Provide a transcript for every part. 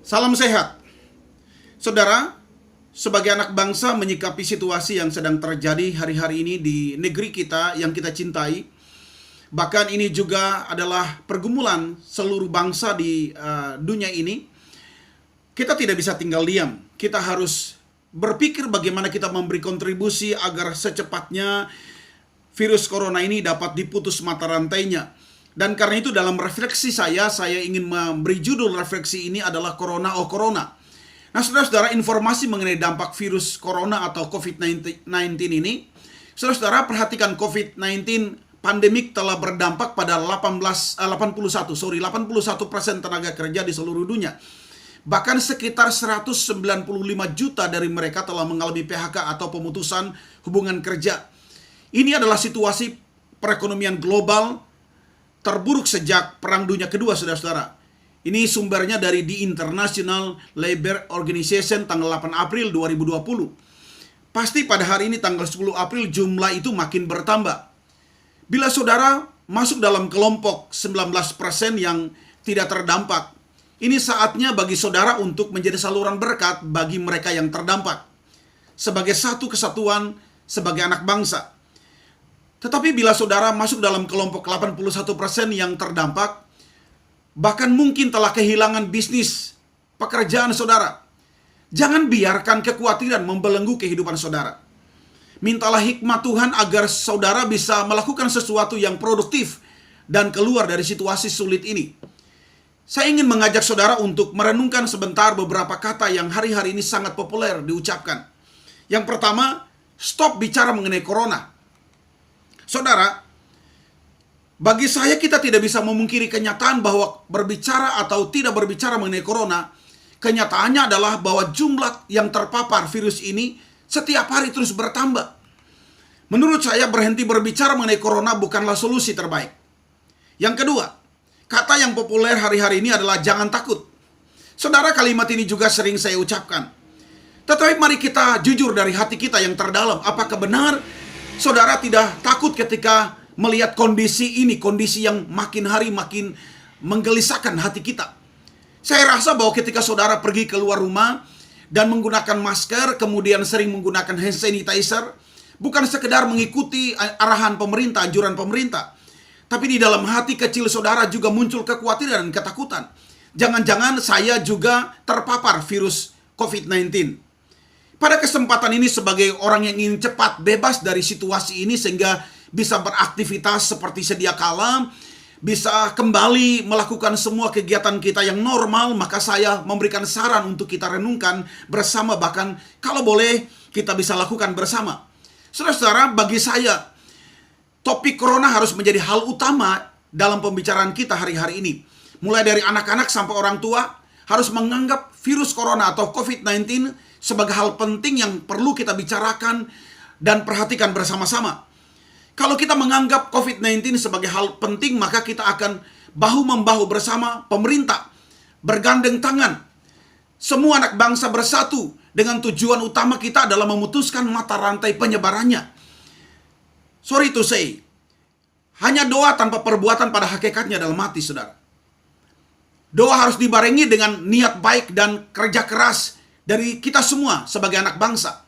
Salam sehat. Saudara, sebagai anak bangsa menyikapi situasi yang sedang terjadi hari-hari ini di negeri kita yang kita cintai, bahkan ini juga adalah pergumulan seluruh bangsa di dunia ini, kita tidak bisa tinggal diam. Kita harus berpikir bagaimana kita memberi kontribusi agar secepatnya virus corona ini dapat diputus mata rantainya. Dan karena itu dalam refleksi saya ingin memberi judul refleksi ini adalah Corona oh Corona. Nah saudara-saudara, informasi mengenai dampak virus corona atau COVID-19 ini, saudara-saudara perhatikan, COVID-19 pandemik telah berdampak pada 81% tenaga kerja di seluruh dunia. Bahkan sekitar 195 juta dari mereka telah mengalami PHK atau pemutusan hubungan kerja. Ini adalah situasi perekonomian global terburuk sejak Perang Dunia Kedua, saudara-saudara. Ini sumbernya dari The International Labour Organization tanggal 8 April 2020. Pasti pada hari ini tanggal 10 April jumlah itu makin bertambah. Bila saudara masuk dalam kelompok 19% yang tidak terdampak, ini saatnya bagi saudara untuk menjadi saluran berkat bagi mereka yang terdampak. Sebagai satu kesatuan, sebagai anak bangsa. Tetapi bila saudara masuk dalam kelompok 81% yang terdampak, bahkan mungkin telah kehilangan bisnis, pekerjaan saudara, jangan biarkan kekhawatiran membelenggu kehidupan saudara. Mintalah hikmat Tuhan agar saudara bisa melakukan sesuatu yang produktif dan keluar dari situasi sulit ini. Saya ingin mengajak saudara untuk merenungkan sebentar beberapa kata yang hari-hari ini sangat populer diucapkan. Yang pertama, stop bicara mengenai corona. Saudara, bagi saya kita tidak bisa memungkiri kenyataan bahwa berbicara atau tidak berbicara mengenai corona, kenyataannya adalah bahwa jumlah yang terpapar virus ini setiap hari terus bertambah. Menurut saya berhenti berbicara mengenai corona bukanlah solusi terbaik. Yang kedua, kata yang populer hari-hari ini adalah jangan takut. Saudara, kalimat ini juga sering saya ucapkan. Tetapi mari kita jujur dari hati kita yang terdalam. Apakah benar saudara tidak takut ketika melihat kondisi ini, kondisi yang makin hari makin menggelisahkan hati kita? Saya rasa bahwa ketika saudara pergi keluar rumah dan menggunakan masker, kemudian sering menggunakan hand sanitizer, bukan sekedar mengikuti arahan pemerintah, anjuran pemerintah, tapi di dalam hati kecil saudara juga muncul kekhawatiran dan ketakutan. Jangan-jangan saya juga terpapar virus COVID-19. Pada kesempatan ini sebagai orang yang ingin cepat bebas dari situasi ini sehingga bisa beraktivitas seperti sedia kala, bisa kembali melakukan semua kegiatan kita yang normal, maka saya memberikan saran untuk kita renungkan bersama, bahkan kalau boleh kita bisa lakukan bersama. Saudara-saudara, bagi saya topik corona harus menjadi hal utama dalam pembicaraan kita hari-hari ini. Mulai dari anak-anak sampai orang tua harus menganggap virus corona atau COVID-19 sebagai hal penting yang perlu kita bicarakan dan perhatikan bersama-sama. Kalau kita menganggap COVID-19 sebagai hal penting, maka kita akan bahu-membahu bersama pemerintah, bergandeng tangan. Semua anak bangsa bersatu dengan tujuan utama kita adalah memutuskan mata rantai penyebarannya. Sorry to say, hanya doa tanpa perbuatan pada hakikatnya dalam hati, saudara. Doa harus dibarengi dengan niat baik dan kerja keras dari kita semua sebagai anak bangsa.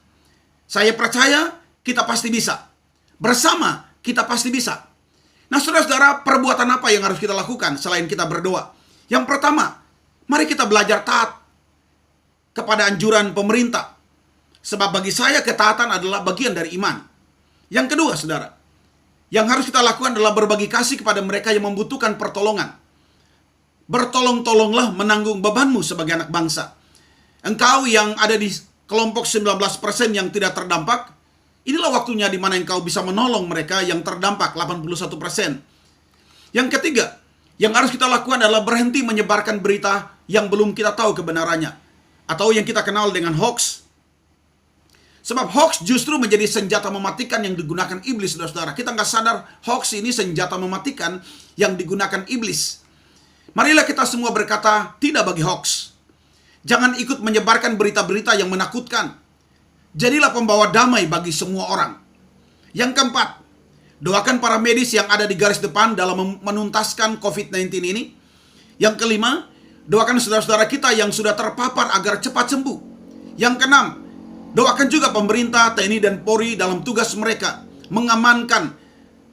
Saya percaya kita pasti bisa. Bersama kita pasti bisa. Nah saudara-saudara, perbuatan apa yang harus kita lakukan selain kita berdoa? Yang pertama, mari kita belajar taat kepada anjuran pemerintah. Sebab bagi saya ketaatan adalah bagian dari iman. Yang kedua, saudara, yang harus kita lakukan adalah berbagi kasih kepada mereka yang membutuhkan pertolongan. Bertolong-tolonglah menanggung bebanmu sebagai anak bangsa. Engkau yang ada di kelompok 19% yang tidak terdampak, inilah waktunya di mana engkau bisa menolong mereka yang terdampak 81%. Yang ketiga, yang harus kita lakukan adalah berhenti menyebarkan berita yang belum kita tahu kebenarannya, atau yang kita kenal dengan hoax. Sebab hoax justru menjadi senjata mematikan yang digunakan iblis, saudara-saudara. Kita nggak sadar hoax ini senjata mematikan yang digunakan iblis. Marilah kita semua berkata tidak bagi hoax. Jangan ikut menyebarkan berita-berita yang menakutkan. Jadilah pembawa damai bagi semua orang. Yang keempat, doakan para medis yang ada di garis depan dalam menuntaskan COVID-19 ini. Yang kelima, Doakan saudara-saudara kita yang sudah terpapar agar cepat sembuh. Yang keenam, doakan juga pemerintah, TNI dan Polri dalam tugas mereka mengamankan,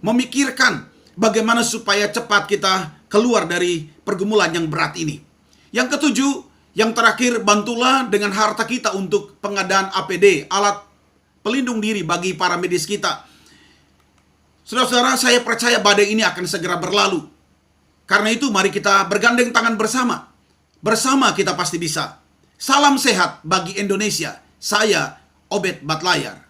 memikirkan bagaimana supaya cepat kita keluar dari pergumulan yang berat ini. Yang ketujuh, yang terakhir, bantulah dengan harta kita untuk pengadaan APD, alat pelindung diri bagi para medis kita. Saudara-saudara, saya percaya badai ini akan segera berlalu. Karena itu mari kita bergandeng tangan bersama. Bersama kita pasti bisa. Salam sehat bagi Indonesia. Saya Obed Batlayar.